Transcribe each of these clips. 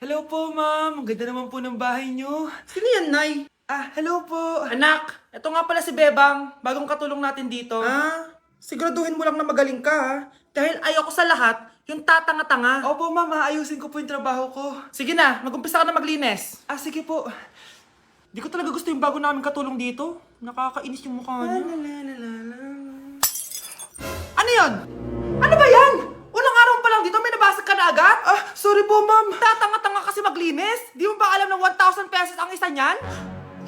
Hello po, ma'am. Ang ganda naman po ng bahay niyo. Sino yan, Nay? Hello po. Anak, ito nga pala si Bebang, bagong katulong natin dito. Siguraduhin mo lang na magaling ka, ha? Dahil ayoko sa lahat, yung tatanga-tanga. Opo, ma'am. Aayusin ko po yung trabaho ko. Sige na, mag-umpisa ka na maglinis. Sige po. Di ko talaga gusto yung bago namin katulong dito. Nakakainis yung mukha niya. Ano yun? Ano ba yan? Unang araw pa lang dito, may nabasag ka na agad? Sorry po, ma'am. Tatanga-tanga kasi maglinis? Di mo ba alam ng 1,000 pesos ang isa niyan?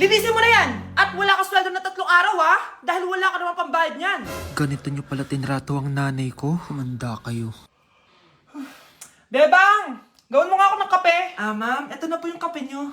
Linisin mo na yan! At wala ka sweldo na 3 araw, ha? Dahil wala ka naman pambayad niyan. Ganito nyo pala tinrato ang nanay ko? Humanda kayo. Bebang! Gawin mo nga ako ng kape. Ma'am. Ito na po yung kape niyo.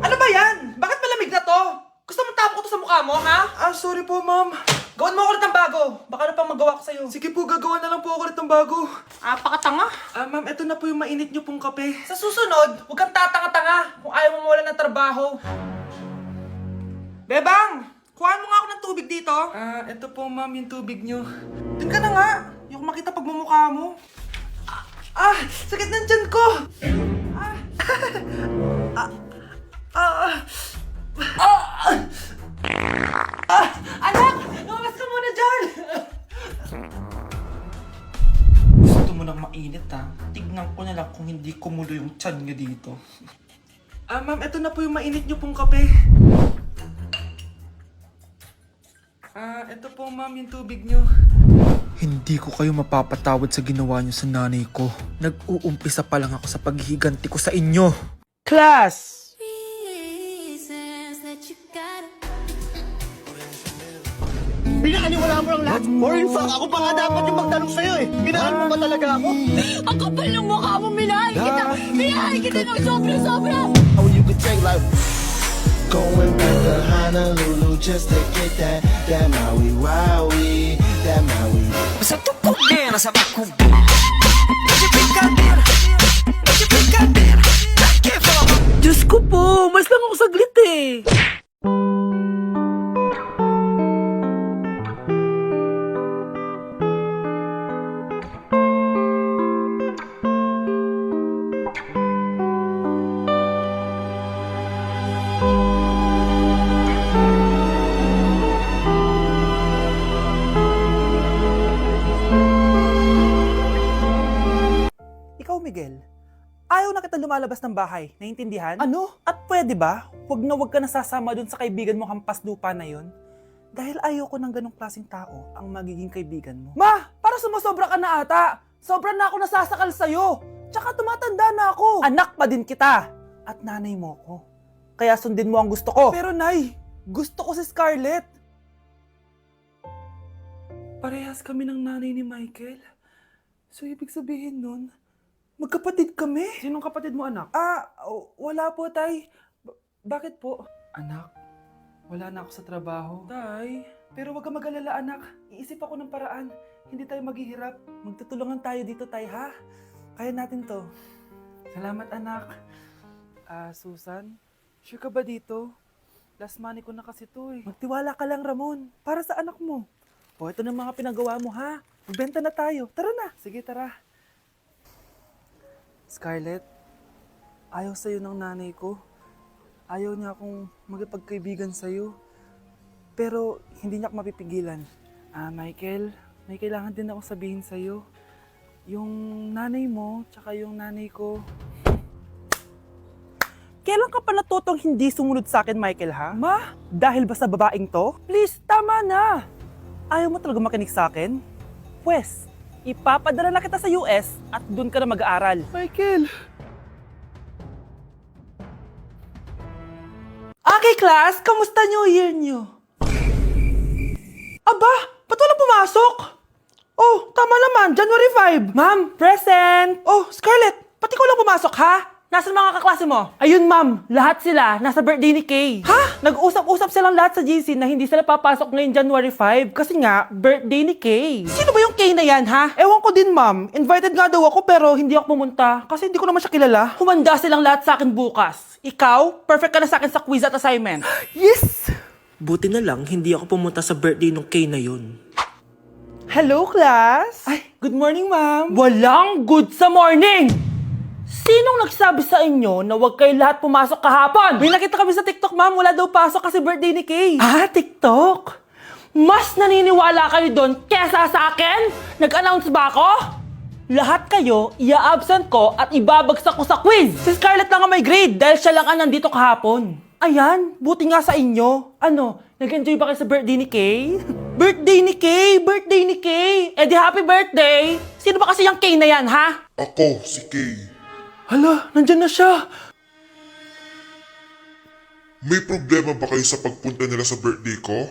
Ano ba yan? Bakit malamig na to? Gusto mo tapo ko to sa mukha mo, ha? Sorry po, ma'am. Gawin mo ako ulit ng bago. Baka ano pang magawa ko sa'yo. Sige po, gagawa na lang po ako ulit ng bago. Pakatanga. Ma'am, ito na po yung mainit niyo pong kape. Sa susunod, huwag kang tatanga-tanga kung ayaw mo mawalan ng trabaho. Bebang! Kuhaan mo nga ako ng tubig dito. Ito po, ma'am, yung tubig niyo. Doon ka na nga. Yung makita pagmumukha mo. Sakit ng tiyan ko! Anak! Lumabas ka muna dyan! Gusto mo nang mainit, ha? Tignan ko na lang kung hindi kumulo yung tiyan niyo dito. Ma'am, ito na po yung mainit niyo pong kape. Ito po, ma'am, yung tubig niyo. Hindi ko kayo mapapatawad sa ginawa nyo sa nanay ko. Nag-uumpisa pa lang ako sa paghihiganti ko sa inyo. Class! Pinakaniwala mo lang lahat. Or in fact, ako pa nga dapat yung magtanong sa'yo eh. Minahal mo ba talaga ako? Ang kapal ng mukha mo, minahal kita! Minahal kita ng sobra-sobra! Oh, you could take like going back to Honolulu just to get that Maui Wowie, that Maui. Sa tukod din, sa bakog. Diyos ko po, mas lang ako saglit eh. Ikaw, Miguel, ayaw na kita lumalabas ng bahay, naiintindihan? Ano? At pwede ba, huwag ka nasasama dun sa kaibigan mo hampas lupa na yon? Dahil ayaw ko ng ganong klaseng tao ang magiging kaibigan mo. Ma! Para sumusobra ka na ata! Sobra na ako nasasakal sa'yo! Tsaka tumatanda na ako! Anak pa din kita! At nanay mo ko. Kaya sundin mo ang gusto ko. Pero Nay, gusto ko si Scarlett! Parehas kami ng nanay ni Michael. So, ibig sabihin nun, magkapatid kami? Sinong kapatid mo, anak? Wala po, Tay. Bakit po? Anak, wala na ako sa trabaho. Tay, pero wag ka mag-alala, anak. Iisip ako ng paraan. Hindi tayo maghihirap. Magtutulungan tayo dito, Tay, ha? Kaya natin to. Salamat, anak. Susan, sure ka ba dito? Last money ko na kasi to eh. Magtiwala ka lang, Ramon. Para sa anak mo. Ito na mga pinagawa mo, ha? Magbenta na tayo. Tara na. Sige, tara. Scarlett, ayaw sa'yo ng nanay ko. Ayaw niya akong magipagkaibigan sa'yo. Pero hindi niya ako mapipigilan. Michael, may kailangan din akong sabihin sa'yo. Yung nanay mo, tsaka yung nanay ko. Kailan ka pa natutong hindi sumunod sa akin, Michael, ha? Ma, dahil ba sa babaeng to? Please, tama na! Ayaw mo talaga makinig sa akin? Pwes, ipapadala na kita sa US at doon ka na mag-aaral. Michael! Okay, class, kamusta New Year niyo? Aba, ba't walang pumasok? Oh, tama naman, January 5. Ma'am, present! Oh, Scarlett, pati ko lang pumasok, ha? Nasaan mga kaklase mo? Ayun, ma'am. Lahat sila nasa birthday ni Kay. Ha? Nag-usap-usap silang lahat sa GC na hindi sila papasok ngayong January 5 kasi nga, birthday ni Kay. Sino ba yung Kay na yan, ha? Ewan ko din, ma'am. Invited nga daw ako pero hindi ako pumunta kasi hindi ko naman siya kilala. Humanda silang lahat sa akin bukas. Ikaw, perfect ka na sa akin sa quiz at assignment. Yes! Buti na lang, hindi ako pumunta sa birthday nung Kay na yun. Hello, class? Ay, good morning, ma'am. Walang good sa morning! Sinong nagsabi sa inyo na huwag kayo lahat pumasok kahapon? May nakita kami sa TikTok, ma'am. Wala daw pasok kasi birthday ni Kay. Ah, TikTok? Mas naniniwala kayo doon kesa sa akin? Nag-announce ba ako? Lahat kayo, ia-absent ko at ibabagsak ko sa quiz. Si Scarlett lang ang may grade dahil siya lang ang nandito kahapon. Ayan, buti nga sa inyo. Ano, nag-enjoy ba kayo sa birthday ni Kay? Birthday ni Kay! Birthday ni Kay! Eh di happy birthday! Sino ba kasi yung Kay na yan, ha? Ako, si Kay. Hala, nandyan na siya. May problema ba kayo sa pagpunta nila sa birthday ko?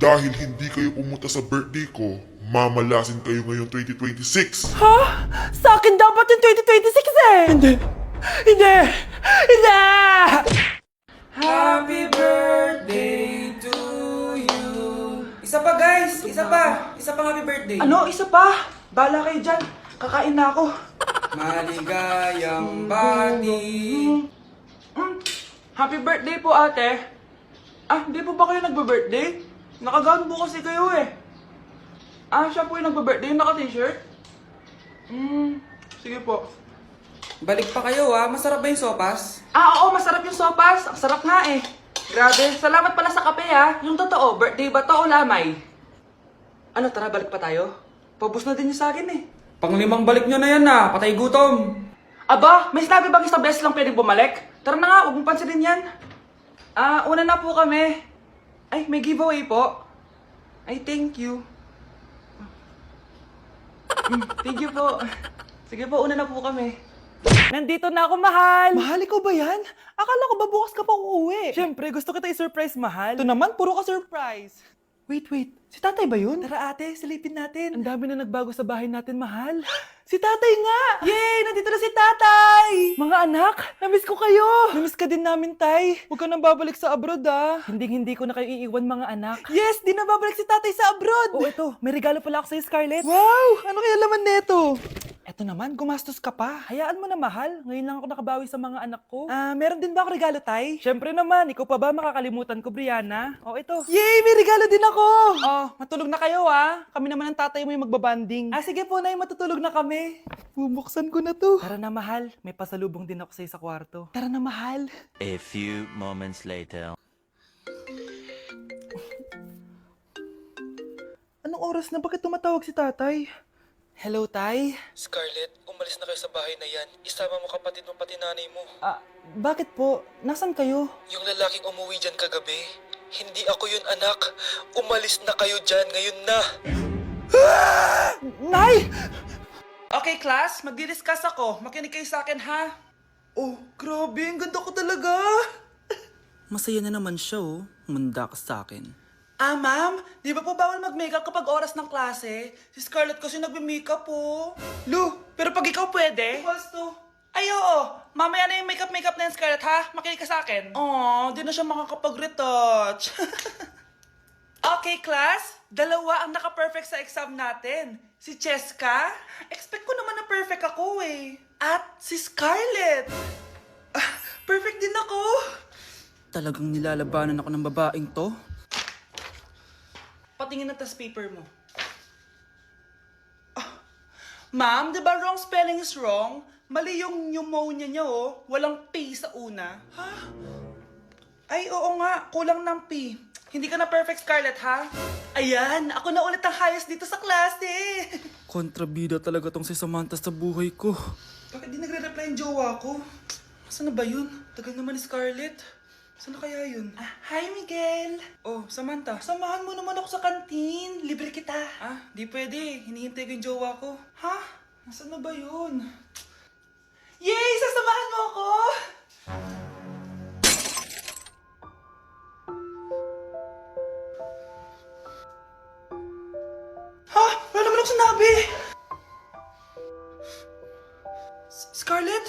Dahil hindi kayo pumunta sa birthday ko, mamalasin kayo ngayong 2026. Ha? Sa akin dapat yung 2026 eh! Hindi! Hindi! Hindi! Happy birthday to you. Isa pa guys, isa pa pang happy birthday. Ano? Isa pa? Bala kayo dyan. Kakain na ako. Maligayang bati. Happy birthday po, ate. Ah, hindi po ba kayo nagbe-birthday? Nakagown po kasi kayo eh. Ah, siya po yung nagbe-birthday, yung naka-t-shirt? Sige po. Balik pa kayo masarap ba yung sopas? Ah, oo, masarap yung sopas. Ang sarap nga eh. Grabe, salamat pala sa kape Yung totoo, birthday ba to o lamay? Ano, tara, balik pa tayo? Paubos na din yung sa akin eh. Panglimang balik nyo na yan patay gutom. Aba, may sinabi bang isang beses lang pwedeng bumalik? Tara na nga, huwag mong pansinin yan. Ah, una na po kami. Ay, may giveaway po. Ay, thank you. Thank you po. Sige po, una na po kami. Nandito na ako, mahal! Mahal, ikaw ba yan? Akala ko ba bukas ka pa uuwi? Siyempre, gusto kita i-surprise, mahal. Ito naman, puro ka surprise. Wait. Si tatay ba yun? Tara ate, silipin natin. Ang dami na nagbago sa bahay natin, mahal. Si tatay nga! Yay! Nandito na si tatay! Mga anak, namiss ko kayo! Namiss ka din namin, tay. Huwag ka nang babalik sa abroad, Hindi ko na kayo iiwan, mga anak. Yes! Di na babalik si tatay sa abroad! Oh, ito. May regalo pala ako sa'yo, Scarlett. Wow! Ano kaya laman neto? Eto naman, gumastos ka pa. Hayaan mo na, mahal. Ngayon lang ako nakabawi sa mga anak ko. Ah, meron din ba ako regalo, tay? Siyempre naman, ikaw pa ba makakalimutan ko, Brianna? Oh, ito. Yay! May regalo din ako! Oh, matulog na kayo, Kami naman ang tatay mo yung magbabanding. Ah, sige po, nay, matutulog na kami. Bubuksan ko na to. Tara na, mahal. May pasalubong din ako sa'yo sa kwarto. Tara na, mahal. A few moments later. Anong oras na? Bakit tumatawag si tatay? Hello, tay? Scarlett, umalis na kayo sa bahay na yan. Isama mo kapatid mo pati nanay mo. Ah, bakit po? Nasaan kayo? Yung lalaking umuwi dyan kagabi, hindi ako yun, anak. Umalis na kayo dyan ngayon na. Nay! Okay, class, magdi-discuss ako. Makinig kayo sa akin, ha? Oh, grabe. Ang ganda ko talaga. Masaya na naman siya Manda ka sa akin. Ah, ma'am, di ba po bawal mag-makeup kapag oras ng klase? Si Scarlett kasi nagme-makeup po. Lu, pero pag ikaw pwede? Gusto. Ay, oo. Mamaya na yung makeup na yan, Scarlett, ha? Makinig ka sa akin. Aw, di na siya makakapag-retouch. Okay, class. Dalawa ang naka-perfect sa exam natin. Si Cheska. Expect ko naman na perfect ako eh. At si Scarlett. Ah, perfect din ako. Talagang nilalabanan ako ng babaeng to? Patingin na test paper mo. Ah, ma'am, di ba wrong spelling is wrong? Mali yung pneumonia niya Walang P sa una. Ha? Ay, oo nga. Kulang ng P. Hindi ka na perfect, Scarlett, ha? Ayan, ako na ulit ang highest dito sa klase. Kontrabida talaga tong si Samantha sa buhay ko. Bakit di nagre-reply yung jowa ko? Saan na ba yun? Tagal naman ni Scarlett. Saan na kaya yun? Ah, hi, Miguel. Oh, Samantha, samahan mo naman ako sa kantin. Libre kita. Ah, di pwede. Hinihintay ko yung jowa ko. Ha? Nasaan na ba yun? Yay! Sasamahan mo ako! Ha? Wala naman ako sinabi! Scarlett?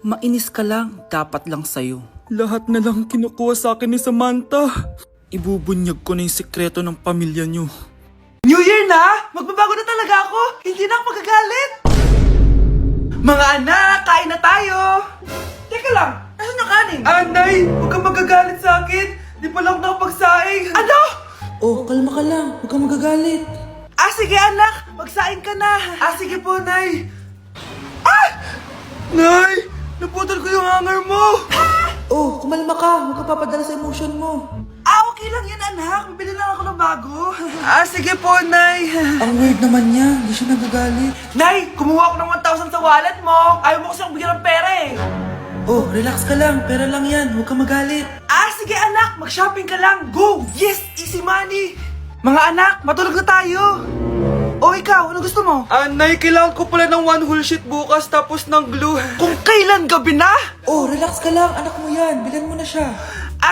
Mainis ka lang, dapat lang sa'yo. Lahat na lang kinukuha sa akin ni Samantha. Ibubunyag ko na yung sekreto ng pamilya niyo. New Year na! Magbabago na talaga ako! Hindi na ako magagalit! Mga anak, kain na tayo! Teka lang, nasan yung kanin? Anay! Huwag kang magagalit sa akin! Di pa lang nakapagsaing! Ano? Oh, kalma ka lang. Huwag kang magagalit. Ah, sige anak! Magsaing ka na! Ah, sige po, Nay! Nay! Naputol ko yung hanger mo! Oh, kumalma ka. Huwag ka papadala sa emotion mo. Okay lang yan, anak. Bibili lang ako ng bago. Sige po, Nay. Ang weird naman niya. Hindi siya nagagalit. Nay, kumuha ako ng 1,000 sa wallet mo. Ayaw mo kasi akong bigyan ng pera eh. Oh, relax ka lang. Pera lang yan. Huwag ka magalit. Sige anak, mag-shopping ka lang. Go! Yes, easy money. Mga anak, matulog na tayo. O ikaw, ano gusto mo? Nay, kailangan ko pala ng one whole sheet bukas tapos ng glue. Kung kailan gabi na? Oh, relax ka lang. Anak mo yan. Bilan mo na siya.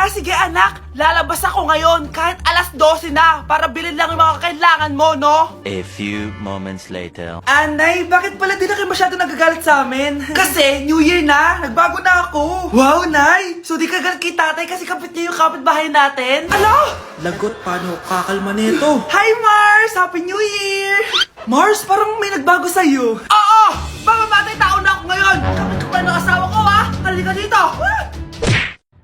Sige anak, lalabas ako ngayon kahit alas 12 na para bilhin lang yung mga kailangan mo, no? A few moments later. Nay, bakit pala di na kayo masyado nagagalit sa amin? Kasi, New Year na, nagbago na ako. Wow, Nay! So di ka galit kay tatay kasi kapit niya yung kapitbahay natin? Ano? Lagot, paano kakalma nito? Hi, Mars! Happy New Year! Mars, parang may nagbago sa'yo. Oo! Mamamatay tao na ako ngayon! Kapit ko pa ng asawa ko, ha? Halika dito!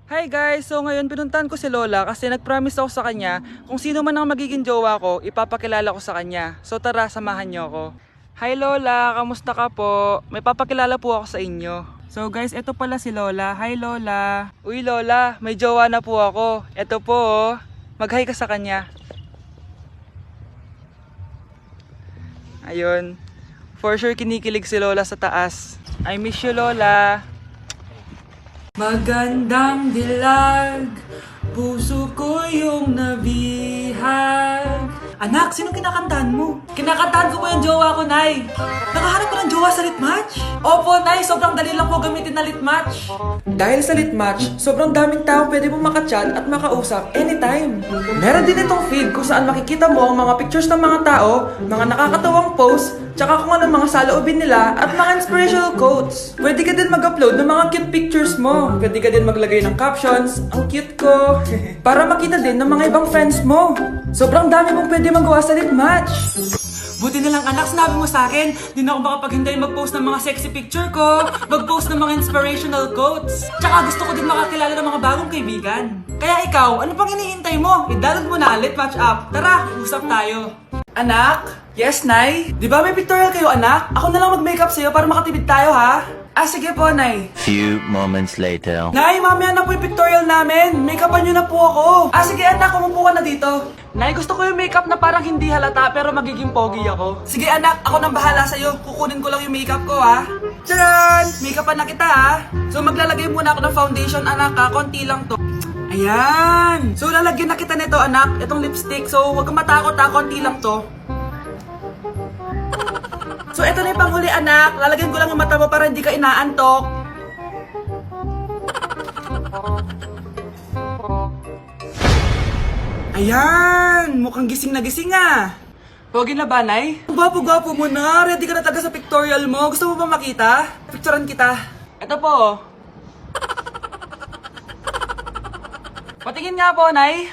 Hi guys! So ngayon pinuntahan ko si Lola kasi nag-promise ako sa kanya kung sino man ang magiging jowa ko, ipapakilala ko sa kanya. So tara, samahan niyo ako. Hi Lola! Kamusta ka po? May papakilala po ako sa inyo. So guys, ito pala si Lola. Hi Lola! Uy Lola, may jowa na po ako. Ito po oh. Mag-hi ka sa kanya. Ayun. For sure kinikilig si Lola sa taas. I miss you Lola! Magandang dilag, puso ko yung nabihag. Anak, sinong kinakantahan mo? Kinakantahan ko po yung jowa ko, Nay. Nakahanap ko ng jowa sa litmatch? Opo, Nay. Sobrang dali lang po gamitin na litmatch. Dahil sa litmatch, sobrang daming tao pwede mong makachat at makausap anytime. Meron din itong feed kung saan makikita mo ang mga pictures ng mga tao, mga nakakatawang posts, tsaka kung anong mga saloobin nila at mga inspirational quotes. Pwede ka din mag-upload ng mga cute pictures mo. Pwede ka din maglagay ng captions, ang cute ko, para makita din ng mga ibang friends mo. Sobrang dami mong pwede magawa sa litmatch. Buti na lang anak, sinabi mo sa akin, di na ako makapaghintay mag-post ng mga sexy picture ko, mag-post ng mga inspirational quotes. Tsaka gusto ko din makakilala ng mga bagong kaibigan. Kaya ikaw, ano pang hinihintay mo? I-download mo na Litmatch app. Tara, usap tayo. Anak? Yes, Nay? Di ba may pictorial kayo, anak? Ako na lang mag-makeup sa'yo para makatipid tayo, ha? Sige po, Nay. Few moments later. Nay, mamaya na po yung pictorial namin. Make-upan nyo na po ako. Sige, anak, umupo ka na dito. Nay, gusto ko yung makeup na parang hindi halata pero magiging pogi ako. Sige, anak, ako nang bahala sa'yo. Kukunin ko lang yung makeup ko, ha? Tcharan! Make-upan na kita, ha? So, maglalagay muna ako ng foundation, anak, ha? Konti lang to. Ayan! So, lalagyan na kita nito, anak. Itong lipstick. So, huwag kang matakot, ha? Konti lang to. So, ito na yung panghuli, anak. Lalagyan ko lang yung mata mo para hindi ka inaantok. Ayan! Mukhang gising na gising, ah. Pogi na ba, Nay? Gwapo-gwapo mo na. Ready ka na talaga sa pictorial mo. Gusto mo ba makita? Picturean kita. Ito po. Patingin nga po, Nay.